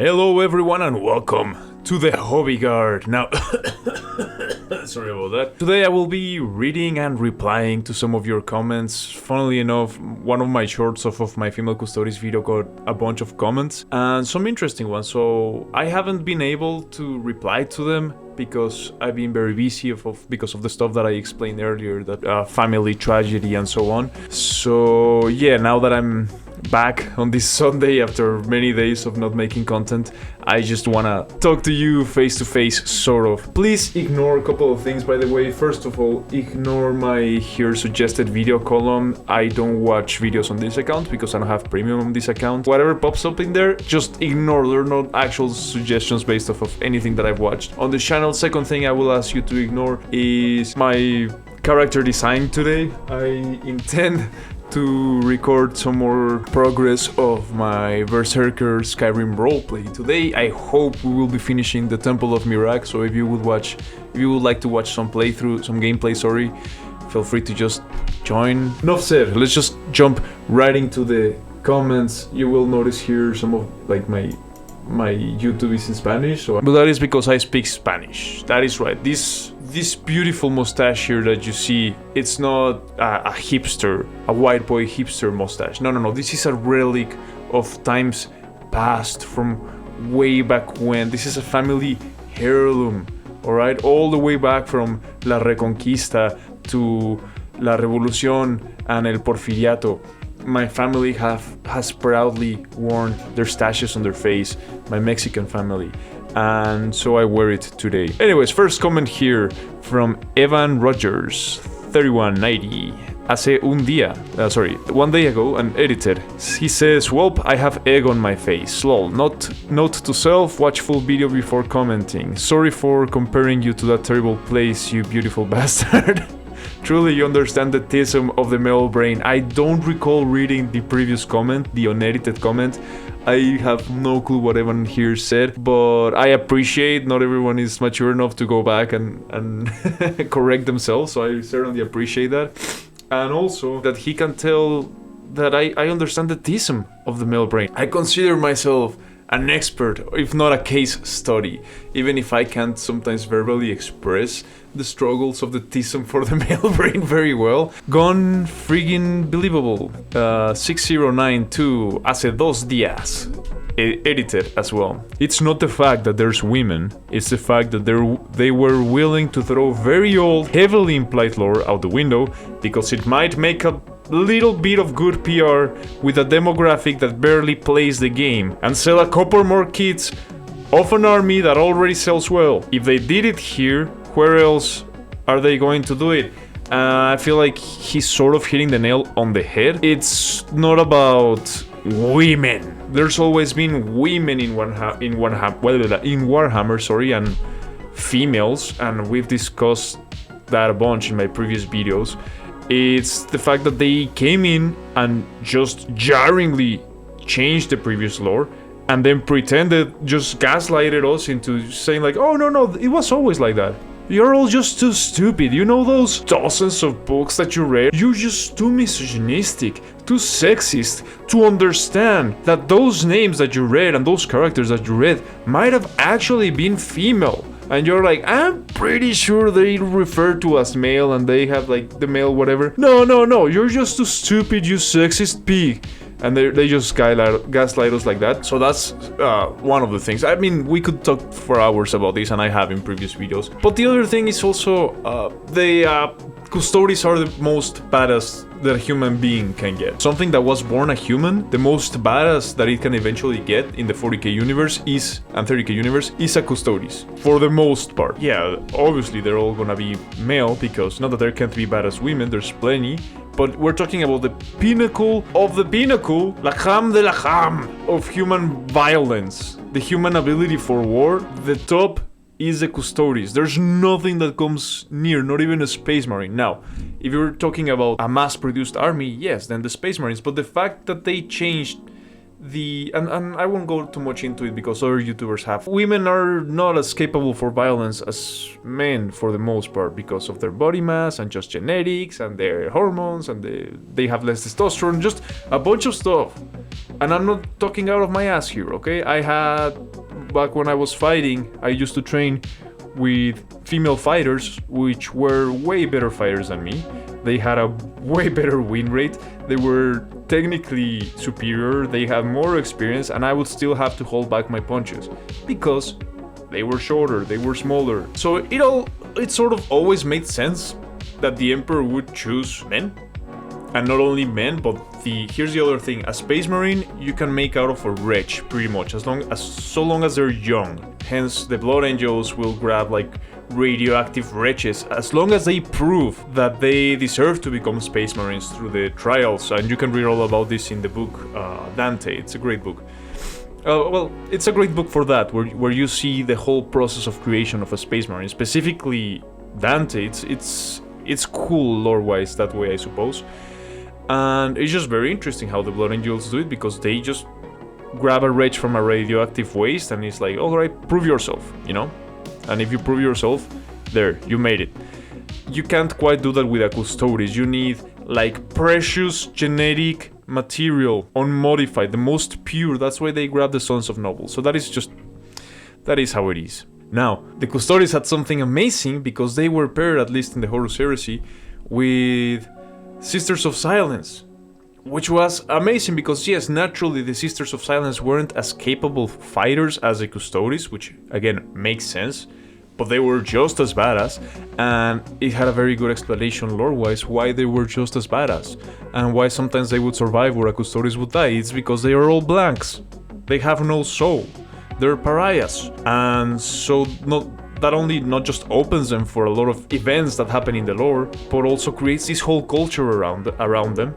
Hello everyone and welcome to the Hobby Guard. Now, sorry about that. Today I will be reading and replying to some of your comments. Funnily enough, one of my shorts of my female Custodes video got a bunch of comments and some interesting ones. So I haven't been able to reply to them because I've been very busy because of the stuff that I explained earlier, that family tragedy and so on. So yeah, now that I'm back on this Sunday after many days of not making content, I just wanna talk to you face to face, sort of. Please ignore a couple of things, by the way. First of all, ignore my here suggested video column. I don't watch videos on this account because I don't have premium on this account. Whatever pops up in there, just ignore. They're not actual suggestions based off of anything that I've watched on the channel. Second thing I will ask you to ignore is my character design today. I intend to record some more progress of my Berserker Skyrim roleplay today. I hope we will be finishing the Temple of Mirak, so if you would like to watch some gameplay, feel free to just join. Enough said, let's just jump right into the comments. You will notice here some of like my YouTube is in Spanish, but that is because I speak Spanish. That is right. This beautiful mustache here that you see, it's not a hipster, a white boy hipster mustache. No. This is a relic of times past, from way back when. This is a family heirloom, all right? All the way back from La Reconquista to La Revolución and El Porfiriato. My family has proudly worn their stashes on their face, my Mexican family, and so I wear it today. Anyways, first comment here from Evan Rogers, 3190. Hace one day ago, and edited. He says, "Welp, I have egg on my face. Lol. Note to self, watch full video before commenting. Sorry for comparing you to that terrible place, you beautiful bastard." Truly, you understand the tism of the male brain. I don't recall reading the previous comment, the unedited comment. I have no clue what Evan here said, but I appreciate not everyone is mature enough to go back and correct themselves, so I certainly appreciate that. And also that he can tell that I understand the tism of the male brain. I consider myself an expert, if not a case study, even if I can't sometimes verbally express the struggles of the tism for the male brain very well. Gone friggin' believable. 6092, hace 2 días. Edited as well. It's not the fact that there's women, it's the fact that they were willing to throw very old, heavily implied lore out the window because it might make a little bit of good PR with a demographic that barely plays the game and sell a couple more kits of an army that already sells well. If they did it here, where else are they going to do it? I feel like he's sort of hitting the nail on the head. It's not about women. There's always been women in Warhammer, and females, and we've discussed that a bunch in my previous videos. It's the fact that they came in and just jarringly changed the previous lore and then just gaslighted us into saying like, oh no, it was always like that. You're all just too stupid. You know those dozens of books that you read? You're just too misogynistic, too sexist to understand that those names that you read and those characters that you read might have actually been female. And you're like, I'm pretty sure they refer to as male and they have like the male whatever. No, you're just too stupid, you sexist pig. And they just gaslight us like that. So that's one of the things. I mean, we could talk for hours about this, and I have in previous videos. But the other thing is also, the Custodes are the most badass that a human being can get. Something that was born a human, the most badass that it can eventually get in the 40k universe and 30k universe is a Custodes, for the most part. Yeah, obviously they're all gonna be male, because not that there can't be badass women, there's plenty. But we're talking about the pinnacle of the pinnacle, la crème de la crème of human violence, the human ability for war. The top is the Custodes. There's nothing that comes near, not even a Space Marine. Now, if you're talking about a mass-produced army, yes, then the Space Marines. But the fact that they changed and I won't go too much into it because other YouTubers have. Women are not as capable for violence as men for the most part because of their body mass and just genetics and their hormones, and they have less testosterone, just a bunch of stuff. And I'm not talking out of my ass here, okay? Back when I was fighting, I used to train with female fighters, which were way better fighters than me. They had a way better win rate. They were technically superior. They had more experience, and I would still have to hold back my punches because they were shorter, they were smaller. So it sort of always made sense that the Emperor would choose men. And not only men, but here's the other thing. A Space Marine you can make out of a wretch, pretty much, so long as they're young. Hence, the Blood Angels will grab like radioactive wretches, as long as they prove that they deserve to become Space Marines through the trials. And you can read all about this in the book Dante. It's a great book. Well, it's a great book for that, where you see the whole process of creation of a Space Marine. Specifically, Dante. It's cool lore-wise that way, I suppose. And it's just very interesting how the Blood Angels do it, because they just grab a wretch from a radioactive waste and it's like, alright, prove yourself, you know? And if you prove yourself, there, you made it. You can't quite do that with a Custodes. You need like precious genetic material, unmodified, the most pure. That's why they grab the Sons of Nobles. So that is how it is. Now, the Custodes had something amazing because they were paired, at least in the Horus Heresy, with Sisters of Silence, which was amazing because, yes, naturally the Sisters of Silence weren't as capable fighters as the Custodes, which again makes sense, but they were just as badass, and it had a very good explanation lore-wise why they were just as badass, and why sometimes they would survive where a Custodes would die. It's because they are all blanks. They have no soul. They're pariahs, and so not just opens them for a lot of events that happen in the lore, but also creates this whole culture around them,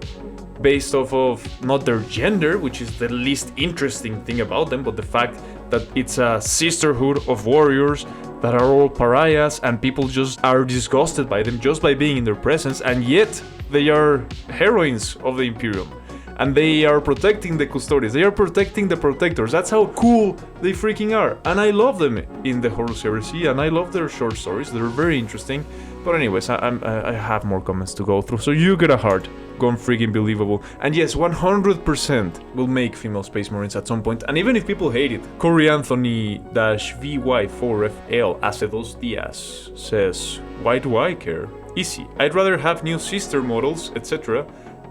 based off of not their gender, which is the least interesting thing about them, but the fact that it's a sisterhood of warriors that are all pariahs, and people just are disgusted by them just by being in their presence, and yet they are heroines of the Imperium. And they are protecting the Custodes. They are protecting the Protectors. That's how cool they freaking are. And I love them in the Horus Heresy, and I love their short stories. They're very interesting. But anyways, I have more comments to go through. So you get a heart. Gone freaking believable. And yes, 100% will make female Space Marines at some point. And even if people hate it, Corey Anthony-VY4FL Acedos Diaz says, why do I care? Easy. I'd rather have new sister models, etc.,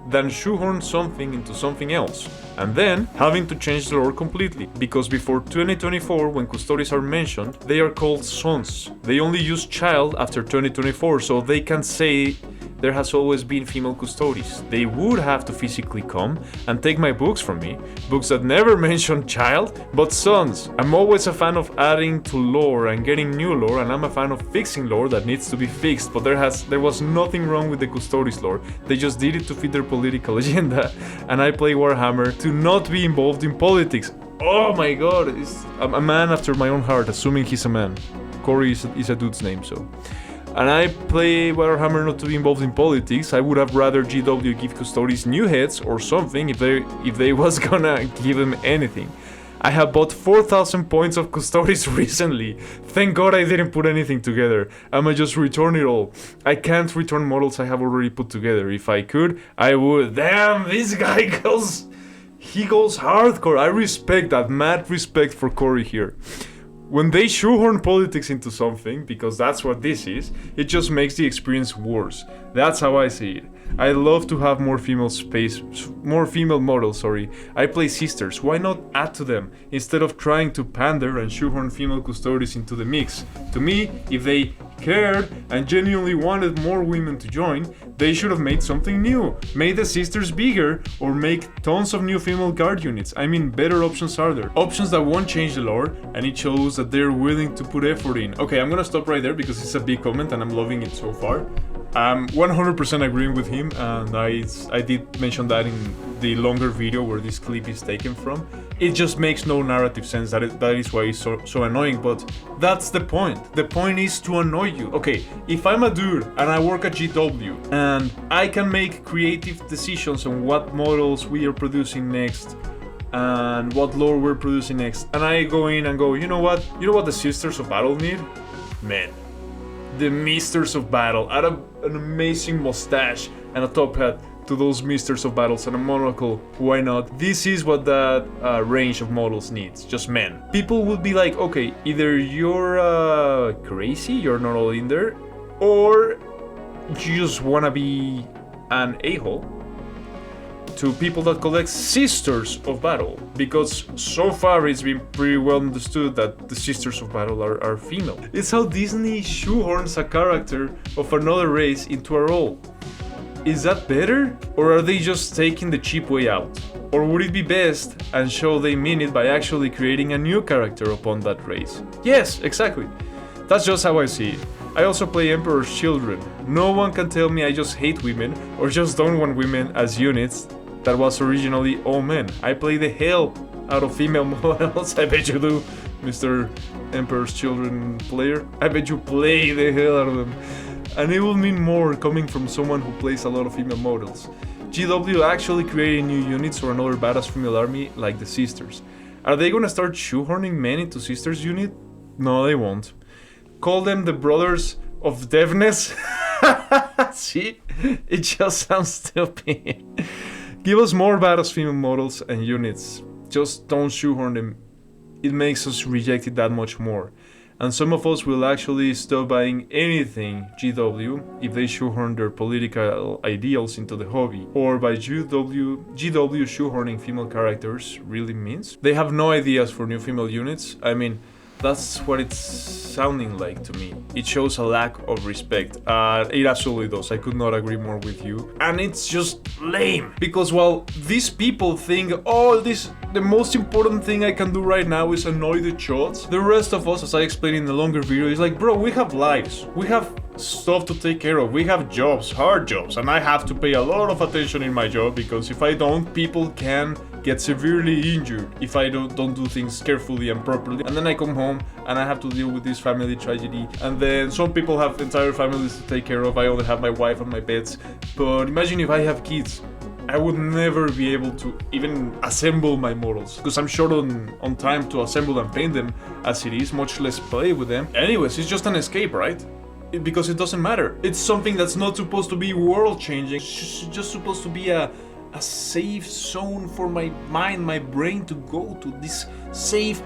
than shoehorn something into something else, and then having to change the lore completely, because before 2024, when Custodes are mentioned, they are called sons. They only use child after 2024, so they can say there has always been female Custodes. They would have to physically come and take my books from me, books that never mention child, but sons. I'm always a fan of adding to lore and getting new lore, and I'm a fan of fixing lore that needs to be fixed, but there was nothing wrong with the Custodes lore. They just did it to fit their political agenda, and I play Warhammer to not be involved in politics. Oh my god, I'm a man after my own heart, assuming he's a man. Corey is a dude's name, so. And I play Warhammer not to be involved in politics. I would have rather GW give Custodes new heads or something if they was gonna give them anything. I have bought 4,000 points of Custodes recently. Thank god I didn't put anything together. I'ma just return it all. I can't return models I have already put together. If I could, I would. Damn, this guy goes hardcore. I respect that. Mad respect for Corey here. When they shoehorn politics into something, because that's what this is, it just makes the experience worse. That's how I see it. I love to have more female models, I play sisters, why not add to them, instead of trying to pander and shoehorn female Custodes into the mix? To me, if they cared and genuinely wanted more women to join, they should have made something new. Made the sisters bigger, or make tons of new female guard units. I mean, better options are there. Options that won't change the lore, and it shows that they're willing to put effort in. Okay, I'm gonna stop right there because it's a big comment and I'm loving it so far. I'm 100% agreeing with him, and I did mention that in the longer video where this clip is taken from. It just makes no narrative sense. That is why it's so annoying, but that's the point. The point is to annoy you. Okay, if I'm a dude and I work at GW and I can make creative decisions on what models we are producing next, and what lore we're producing next. And I go in and go, you know what? You know what the Sisters of Battle need? Men. The Misters of Battle. Add an amazing mustache and a top hat to those Misters of Battles and a monocle. Why not? This is what that range of models needs. Just men. People would be like, okay, either you're crazy, you're not all in there, or you just wanna be an a-hole to people that collect Sisters of Battle, because so far it's been pretty well understood that the Sisters of Battle are female. It's how Disney shoehorns a character of another race into a role. Is that better? Or are they just taking the cheap way out? Or would it be best and show they mean it by actually creating a new character upon that race? Yes, exactly. That's just how I see it. I also play Emperor's Children. No one can tell me I just hate women or just don't want women as units. That was originally all men. I play the hell out of female models. I bet you do, Mr. Emperor's Children player. I bet you play the hell out of them. And it will mean more coming from someone who plays a lot of female models. GW actually creating new units or another badass female army like the Sisters. Are they gonna start shoehorning men into Sisters unit? No, they won't. Call them the Brothers of Deafness? See? It just sounds stupid. Give us more badass female models and units. Just don't shoehorn them. It makes us reject it that much more. And some of us will actually stop buying anything GW if they shoehorn their political ideals into the hobby. Or by GW shoehorning female characters really means they have no ideas for new female units. I mean, that's what it's sounding like to me. It shows a lack of respect. It absolutely does. I could not agree more with you. And it's just lame. Because while these people think, oh, the most important thing I can do right now is annoy the chods, the rest of us, as I explained in the longer video, is like, bro, we have lives. We have stuff to take care of. We have jobs, hard jobs. And I have to pay a lot of attention in my job, because if I don't, people can get severely injured if I don't do things carefully and properly. And then I come home and I have to deal with this family tragedy. And then some people have entire families to take care of. I only have my wife and my pets. But imagine if I have kids. I would never be able to even assemble my models, because I'm short on time to assemble and paint them as it is, much less play with them. Anyways, it's just an escape, right? Because it doesn't matter. It's something that's not supposed to be world changing. It's just supposed to be a safe zone for my mind, my brain to go to, this safe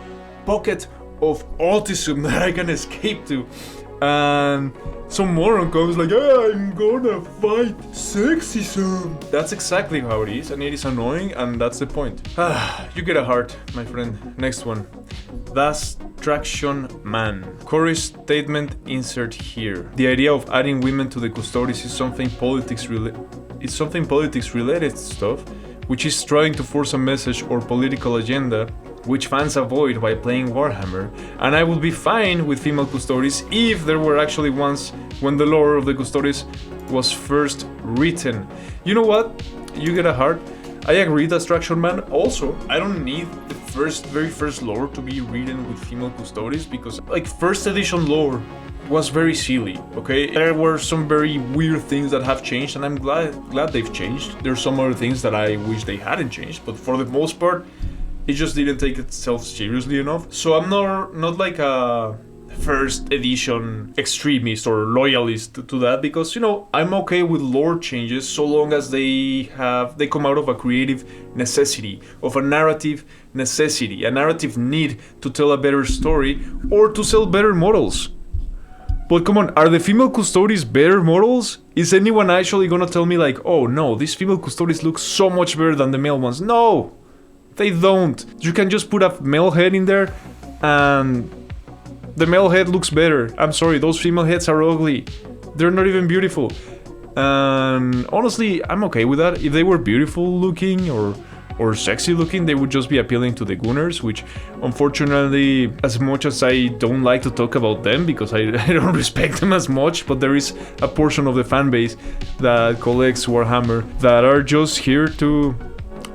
pocket of autism that I can escape to. And some moron comes like, I'm gonna fight sexism. That's exactly how it is, and it is annoying, and that's the point. You get a heart, my friend. Next one. That's Traction Man. Corey's statement insert here. The idea of adding women to the Custodes is something politics related stuff, which is trying to force a message or political agenda which fans avoid by playing Warhammer, and I would be fine with female Custodes if there were actually ones when the lore of the Custodes was first written. You know what? You get a heart. I agree, that's Traction Man. Also, I don't need the very first lore to be written with female Custodes, because like first edition lore was very silly, okay? There were some very weird things that have changed, and I'm glad they've changed. There's some other things that I wish they hadn't changed, but for the most part, it just didn't take itself seriously enough. So I'm not like a first edition extremist or loyalist to that, because, you know, I'm okay with lore changes so long as they come out of a creative necessity, of a narrative necessity, a narrative need to tell a better story or to sell better models. But come on, are the female Custodes better models? Is anyone actually gonna tell me like, oh no, these female Custodes look so much better than the male ones? No! They don't. You can just put a male head in there and the male head looks better. I'm sorry, those female heads are ugly. They're not even beautiful. And honestly, I'm okay with that. If they were beautiful looking or sexy looking, they would just be appealing to the Gooners, which unfortunately, as much as I don't like to talk about them because I don't respect them as much, but there is a portion of the fan base that collects Warhammer that are just here to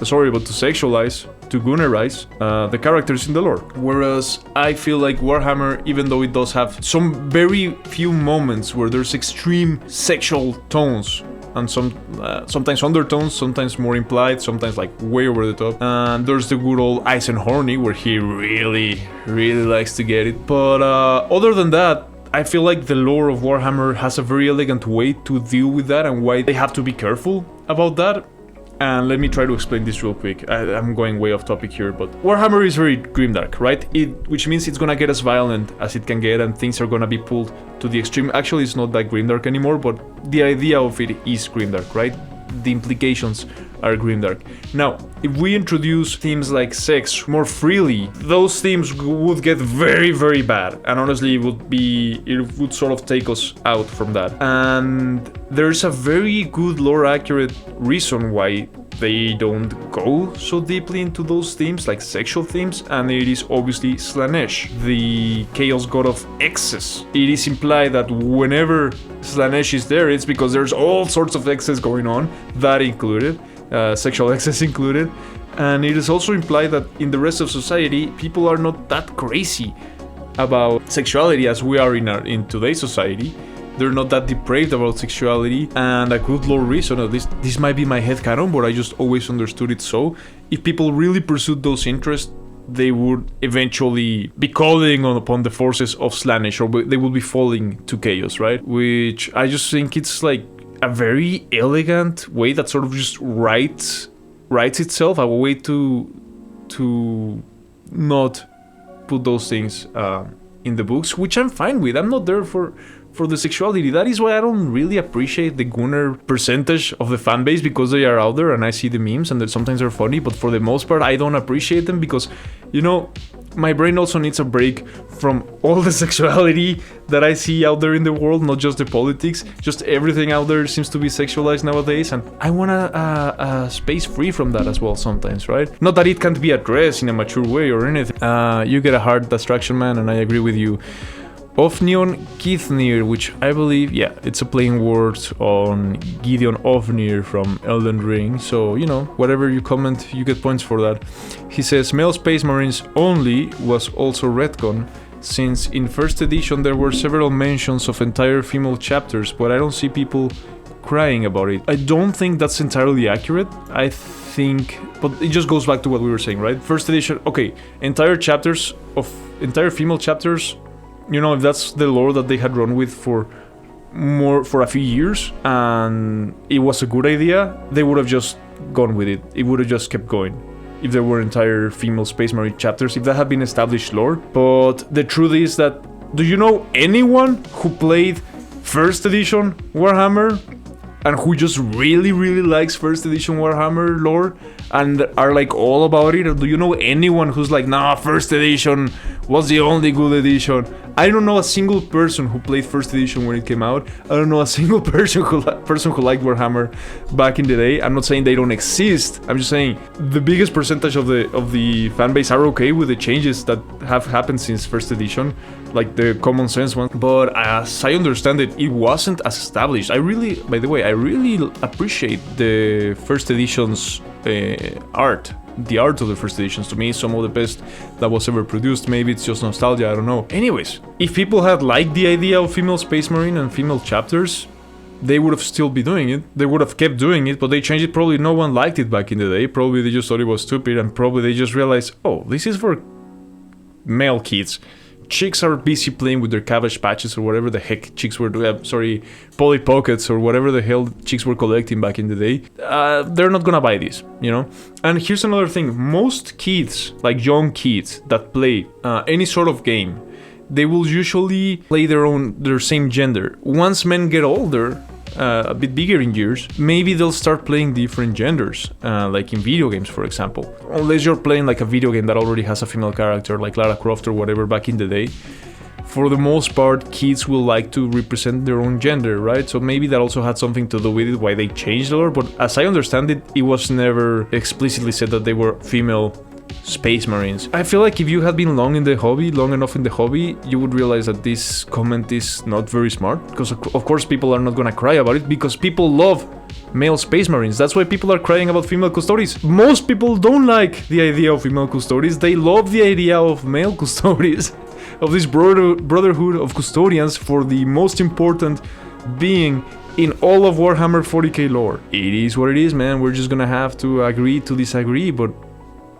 sexualize, to Goonerize the characters in the lore. Whereas I feel like Warhammer, even though it does have some very few moments where there's extreme sexual tones and sometimes undertones, sometimes more implied, sometimes like way over the top. And there's the good old Eisenhorny, where he really likes to get it. But other than that, I feel like the lore of Warhammer has a very elegant way to deal with that and why they have to be careful about that. And let me try to explain this real quick. I'm going way off topic here, but Warhammer is very grimdark, right? Which means it's gonna get as violent as it can get, and things are gonna be pulled to the extreme. Actually, it's not that grimdark anymore, but the idea of it is grimdark, right? The implications are grimdark. Now, if we introduce themes like sex more freely, those themes would get very bad, and honestly, it would sort of take us out from that. And there's a very good lore-accurate reason why they don't go so deeply into those themes, like sexual themes, and it is obviously Slaanesh, the chaos god of excess. It is implied that whenever Slaanesh is there, it's because there's all sorts of excess going on, that included, sexual excess included, and it is also implied that in the rest of society, people are not that crazy about sexuality as we are in today's society. They're not that depraved about sexuality, and a good lore reason, at least this might be my headcanon, but I just always understood it so. If people really pursued those interests, they would eventually be calling upon the forces of Slaanesh, or they would be falling to chaos, right? Which I just think it's like a very elegant way that sort of just writes itself, a way to not put those things in the books, which I'm fine with. I'm not there for the sexuality. That is why I don't really appreciate the Gooner percentage of the fan base, because they are out there and I see the memes and sometimes they're funny, but for the most part I don't appreciate them because, you know, my brain also needs a break from all the sexuality that I see out there in the world, not just the politics. Just everything out there seems to be sexualized nowadays, and I want a space free from that as well sometimes, right? Not that it can't be addressed in a mature way or anything. You get a hard distraction, man, and I agree with you. Ofnion Kithnir, which I believe, yeah, it's a playing word on Gideon Ofnir from Elden Ring, so, you know, whatever you comment, you get points for that. He says, male Space Marines only was also retcon, since in first edition there were several mentions of entire female chapters, but I don't see people crying about it. I don't think that's entirely accurate. I think, but it just goes back to what we were saying, right? First edition, okay, entire female chapters, you know, if that's the lore that they had run with for a few years and it was a good idea, they would have just gone with it. It would have just kept going if there were entire female Space Marine chapters, if that had been established lore. But the truth is that, do you know anyone who played first edition Warhammer and who just really likes first edition Warhammer lore and are like all about it? Or do you know anyone who's like, nah, first edition was the only good edition? I don't know a single person who played first edition when it came out. I don't know a single person who liked Warhammer back in the day. I'm not saying they don't exist. I'm just saying the biggest percentage of the fan base are okay with the changes that have happened since first edition, like the common sense one. But as I understand it, it wasn't as established. By the way, I really appreciate the first edition's art. The art of the first editions, to me, is some of the best that was ever produced. Maybe it's just nostalgia, I don't know. Anyways, if people had liked the idea of female Space Marine and female chapters, they would have still been doing it. They would have kept doing it, but they changed it. Probably no one liked it back in the day. Probably they just thought it was stupid, and probably they just realized, oh, this is for male kids. Chicks are busy playing with their cabbage patches or whatever the heck chicks were doing. Polly Pockets or whatever the hell chicks were collecting back in the day. They're not gonna buy this, you know? And here's another thing. Most kids, like young kids that play any sort of game, they will usually play their same gender. Once men get older, a bit bigger in years, maybe they'll start playing different genders, like in video games, for example. Unless you're playing like a video game that already has a female character, like Lara Croft or whatever back in the day. For the most part, kids will like to represent their own gender, right? So maybe that also had something to do with it, why they changed the lore, but as I understand it, it was never explicitly said that they were female Space Marines. I feel like if you had been long enough in the hobby, you would realize that this comment is not very smart, because of course people are not gonna cry about it, because people love male Space Marines. That's why people are crying about female Custodes. Most people don't like the idea of female Custodes. They love the idea of male Custodes, of this brotherhood of custodians for the most important being in all of Warhammer 40k lore. It is what it is, man. We're just gonna have to agree to disagree, but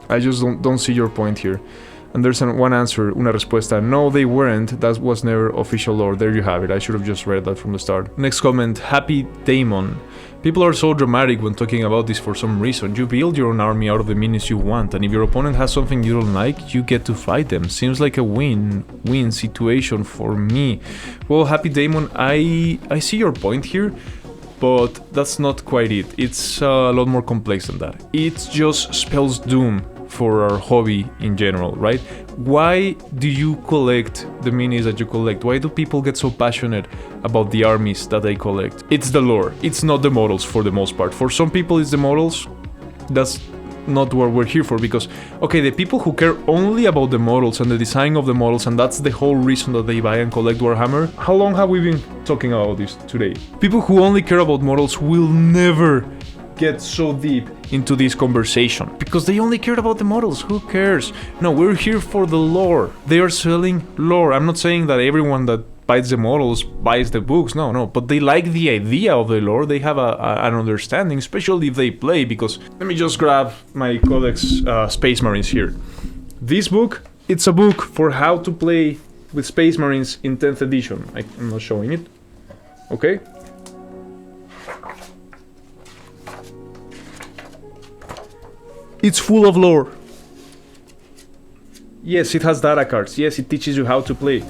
I just don't see your point here. And there's one answer, una respuesta. No, they weren't. That was never official lore. There you have it. I should have just read that from the start. Next comment, Happy Damon. People are so dramatic when talking about this for some reason. You build your own army out of the minis you want, and if your opponent has something you don't like, you get to fight them. Seems like a win-win situation for me. Well, Happy Damon, I see your point here, but that's not quite it. It's a lot more complex than that. It just spells doom for our hobby in general, right? Why do you collect the minis that you collect? Why do people get so passionate about the armies that they collect? It's the lore. It's not the models for the most part. For some people it's the models. That's not what we're here for, because, okay, the people who care only about the models and the design of the models, and that's the whole reason that they buy and collect Warhammer. How long have we been talking about this today? People who only care about models will never get so deep into this conversation because they only cared about the models. Who cares? No, we're here for the lore. They are selling lore. I'm not saying that everyone that buys the models buys the books. No, but they like the idea of the lore. They have an understanding, especially if they play, because let me just grab my Codex Space Marines here. This book, it's a book for how to play with Space Marines in 10th edition. I'm not showing it. Okay? It's full of lore. Yes, it has data cards. Yes, it teaches you how to play.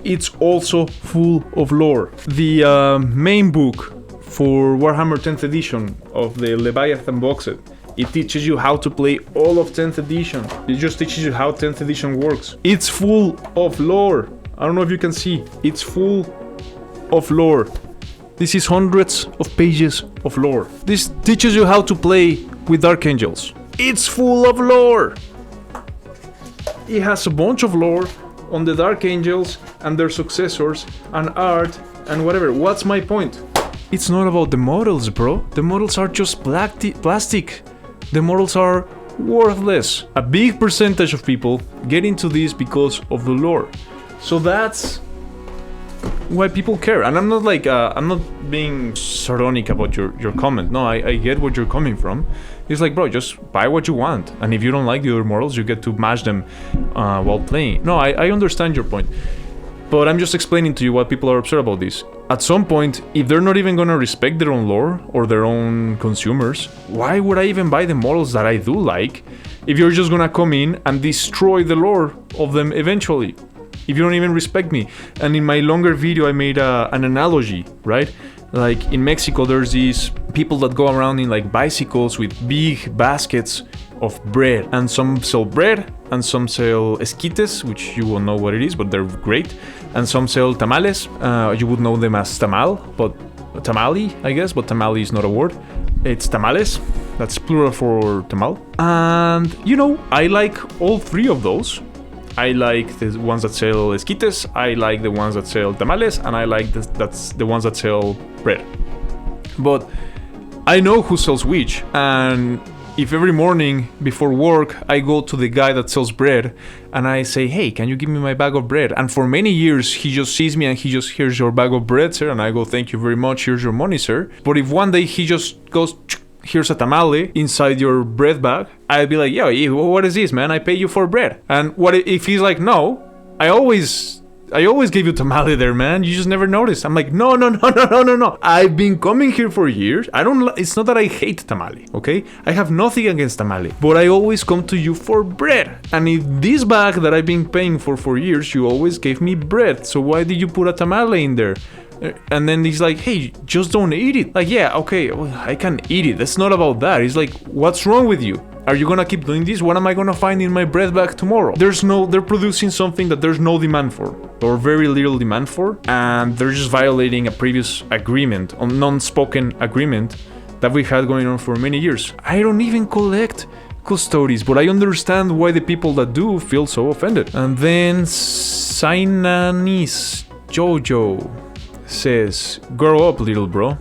It's also full of lore. The main book for Warhammer 10th edition of the Leviathan box set, it teaches you how to play all of 10th edition. It just teaches you how 10th edition works. It's full of lore. I don't know if you can see. It's full of lore. This is hundreds of pages of lore. This teaches you how to play with Dark Angels. It's full of lore. It has a bunch of lore on the Dark Angels and their successors and art and whatever. What's my point? It's not about the models, bro. The models are just plastic. The models are worthless. A big percentage of people get into this because of the lore. So that's why people care. And I'm not like I'm not being sardonic about your comment. No, I get what you're coming from. It's like, bro, just buy what you want, and if you don't like the other models, you get to mash them while playing. No, I understand your point, but I'm just explaining to you what people are upset about this. At some point, if they're not even gonna respect their own lore or their own consumers, why would I even buy the models that I do like if you're just gonna come in and destroy the lore of them eventually? If you don't even respect me. And in my longer video I made an analogy, right? Like in Mexico there's these people that go around in like bicycles with big baskets of bread, and some sell bread and some sell esquites, which you won't know what it is, but they're great, and some sell tamales. You would know them as tamal, but tamale, I guess, but tamale is not a word. It's tamales, that's plural for tamal. And you know, I like all three of those. I like the ones that sell esquites, I like the ones that sell tamales, and I like that's the ones that sell bread. But I know who sells which, and if every morning before work I go to the guy that sells bread and I say, hey, can you give me my bag of bread? And for many years he just sees me and he just, here's your bag of bread, sir, and I go, thank you very much, here's your money, sir. But if one day he just goes, here's a tamale inside your bread bag, I'd be like, yo, what is this, man? I pay you for bread. And what if he's like, no, I always gave you tamale there, man. You just never noticed. I'm like, no. I've been coming here for years. It's not that I hate tamale, okay? I have nothing against tamale, but I always come to you for bread. And in this bag that I've been paying for years, you always gave me bread. So why did you put a tamale in there? And then he's like, hey, just don't eat it. Like, yeah, okay, well, I can eat it. That's not about that. He's like, what's wrong with you? Are you gonna keep doing this? What am I gonna find in my bread bag tomorrow? They're producing something that there's no demand for, or very little demand for, and they're just violating a previous agreement, a non-spoken agreement that we had going on for many years. I don't even collect Custodes, but I understand why the people that do feel so offended. And then Sainanis Jojo says, grow up, little bro.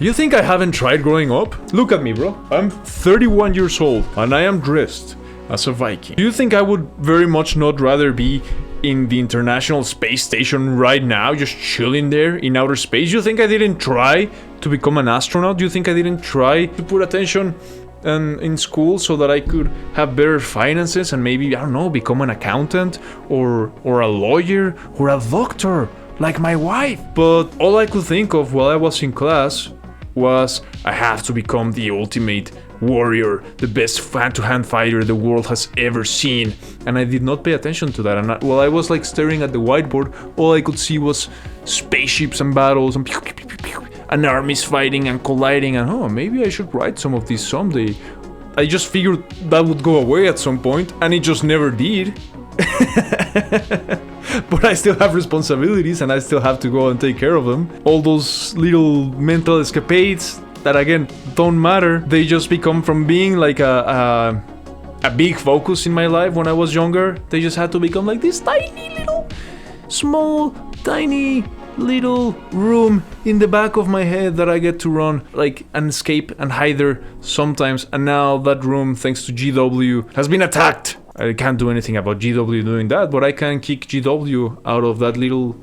You think I haven't tried growing up? Look at me, bro. I'm 31 years old and I am dressed as a Viking. Do you think I would very much not rather be in the International Space Station right now, just chilling there in outer space. You think I didn't try to become an astronaut? Do you think I didn't try to put attention in school so that I could have better finances and maybe, I don't know, become an accountant or a lawyer or a doctor like my wife? But all I could think of while I was in class was I have to become the ultimate warrior, the best hand-to-hand fighter the world has ever seen. And I did not pay attention to that. And while I was like staring at the whiteboard, all I could see was spaceships and battles and pew, pew, pew, pew, pew, and armies fighting and colliding. And oh, maybe I should write some of these someday. I just figured that would go away at some point, and it just never did. But I still have responsibilities and I still have to go and take care of them. All those little mental escapades that again don't matter, they just become from being like a big focus in my life when I was younger. They just had to become like this tiny little, small, tiny little room in the back of my head that I get to run like and escape and hide there sometimes. And now that room, thanks to GW, has been attacked. I can't do anything about GW doing that, but I can kick GW out of that little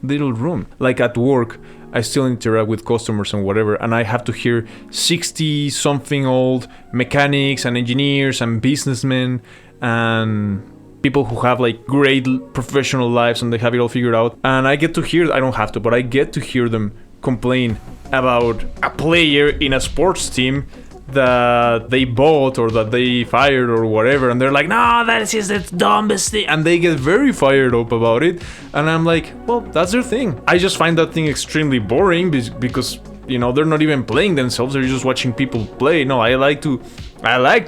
room. Like at work, I still interact with customers and whatever, and I have to hear 60-something-old mechanics and engineers and businessmen and people who have like great professional lives and they have it all figured out. And I get to hear, I don't have to, but I get to hear them complain about a player in a sports team that they bought or that they fired or whatever, and they're like, no, that is just the dumbest thing, and they get very fired up about it. And I'm like, well, that's their thing. I just find that thing extremely boring because, you know, they're not even playing themselves, they're just watching people play. No, I like to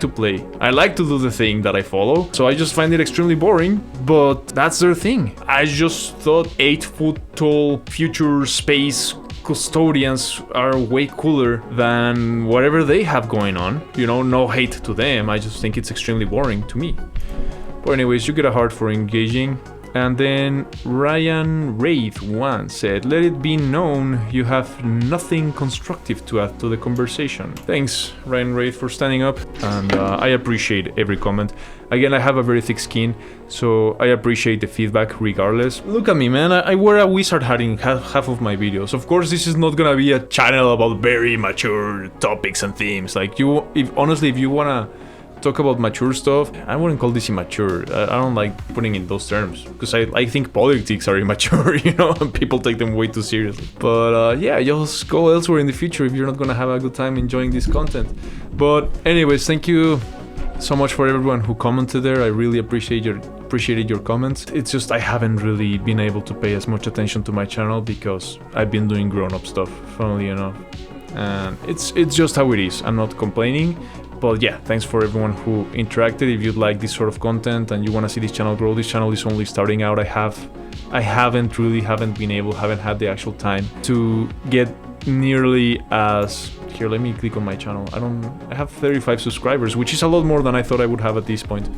play. I like to do the thing that I follow. So I just find it extremely boring, but that's their thing. I just thought 8-foot tall future space custodians are way cooler than whatever they have going on. You know, no hate to them, I just think it's extremely boring to me. But anyways, you get a heart for engaging. And then Ryan Wraith 1 said, let it be known you have nothing constructive to add to the conversation. Thanks, Ryan Wraith, for standing up, and I appreciate every comment. Again, I have a very thick skin, so I appreciate the feedback regardless. Look at me, man, I wear a wizard hat in half of my videos. Of course, this is not gonna be a channel about very mature topics and themes. Like, honestly, if you wanna talk about mature stuff, I wouldn't call this immature. I don't like putting in those terms because I think politics are immature, you know, and people take them way too seriously. But yeah, just go elsewhere in the future if you're not gonna have a good time enjoying this content. But anyways, thank you so much for everyone who commented there. I really appreciated your comments. It's just I haven't really been able to pay as much attention to my channel because I've been doing grown-up stuff, funnily enough. And it's just how it is. I'm not complaining. But yeah, thanks for everyone who interacted. If you'd like this sort of content and you want to see this channel grow, this channel is only starting out. I haven't had the actual time to get nearly as... Here, let me click on my channel. I have 35 subscribers, which is a lot more than I thought I would have at this point.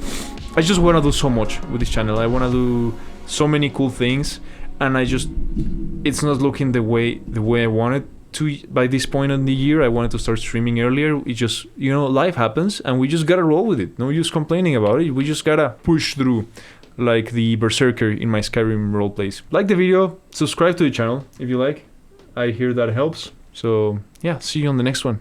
I just want to do so much with this channel. I want to do so many cool things, and it's not looking the way I want it to. By this point in the year, I wanted to start streaming earlier. It just, you know, life happens and we just gotta roll with it. No use complaining about it. We just gotta push through, like the berserker in my Skyrim roleplays. Like the video, subscribe to the channel if you like. I hear that helps. So yeah, see you on the next one.